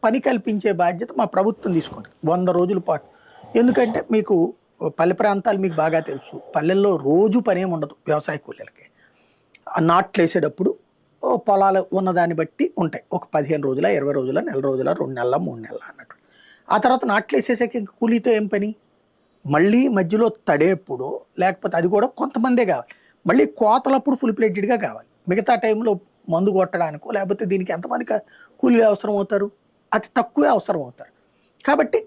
పని కల్పించే బాధ్యత మా ప్రభుత్వం తీసుకుంటుంది 100 రోజుల పాటు. ఎందుకంటే మీకు పల్లె ప్రాంతాలు మీకు బాగా తెలుసు. పల్లెల్లో రోజు పనేం ఉండదు వ్యవసాయ కూలీలకి. ఆ నాట్లు వేసేటప్పుడు పొలాలు ఉన్నదాన్ని బట్టి ఉంటాయి. ఒక 15 రోజుల, 20 రోజుల, నెల రోజుల, 2 నెలల, 3 నెలల అన్నట్టు. ఆ తర్వాత నాట్లు వేసేసాక ఇంక కూలీతో ఏం పని? మళ్ళీ మధ్యలో తడేప్పుడు లేకపోతే అది కూడా కొంతమందే కావాలి. మళ్ళీ కోతలప్పుడు ఫుల్ ప్లెడ్జెడ్గా కావాలి. మిగతా టైంలో మందు కొట్టడానికో లేకపోతే దీనికి ఎంతమంది కూలీలు అవసరం అవుతారు? అతి తక్కువే అవసరం అవుతారు. కాబట్టి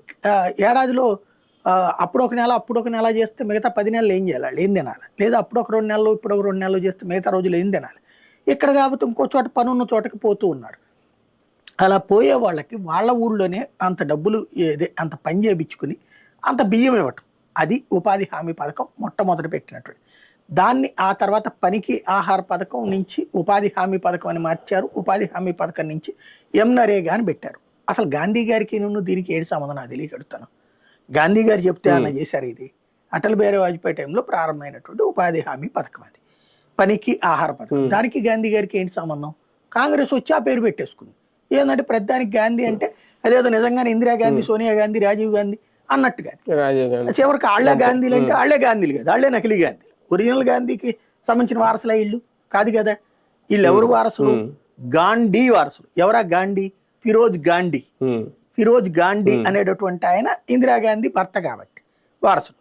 ఏడాదిలో అప్పుడొక నెల అప్పుడొక నెల చేస్తే మిగతా 10 నెలలు ఏం చేయాలి? వాళ్ళు ఏం తినాలి? లేదా అప్పుడొక 2 నెలలు ఇప్పుడొక 2 నెలలు చేస్తే మిగతా రోజులు ఏం తినాలి? ఇక్కడ కాబట్టి ఇంకో చోట పని ఉన్న చోటకి పోతూ ఉన్నారు. అలా పోయే వాళ్ళకి వాళ్ళ ఊళ్ళోనే అంత డబ్బులు అంత పని చేయించుకుని అంత బియ్యం ఇవ్వటం. అది ఉపాధి హామీ పథకం మొట్టమొదటి పెట్టినటువంటి. దాన్ని ఆ తర్వాత పనికి ఆహార పథకం నుంచి ఉపాధి హామీ పథకం అని మార్చారు. ఉపాధి హామీ పథకం నుంచి నరేగా అని పెట్టారు. అసలు గాంధీ గారికి దీనికి ఏడు సంబంధం నాకు తెలియకడుతాను. గాంధీ గారు చెప్తే ఆయన చేశారు. ఇది అటల్ బిహారీ వాజ్పేయి టైంలో ప్రారంభమైనటువంటి ఉపాధి హామీ పథకం. అది పనికి ఆహార పథకం. దానికి గాంధీ గారికి ఏంటి సంబంధం? కాంగ్రెస్ వచ్చి ఆ పేరు పెట్టేసుకుంది. ఏంటంటే ప్రధానికి గాంధీ అంటే అదేదో నిజంగానే ఇందిరాగాంధీ, సోనియా గాంధీ, రాజీవ్ గాంధీ అన్నట్టుగా. చివరికి ఆళ్లే గాంధీలు అంటే ఆళ్లే గాంధీలు కదా, ఆళ్లే నకిలీ గాంధీ. ఒరిజినల్ గాంధీకి సంబంధించిన వారసుల ఇల్లు కాదు కదా. వీళ్ళు ఎవరు వారసులు? గాంధీ వారసులు. ఎవరా గాంధీ? ఫిరోజ్ గాంధీ. ఫిరోజ్ గాంధీ అనేటటువంటి ఆయన ఇందిరాగాంధీ భర్త కాబట్టి వారసులు.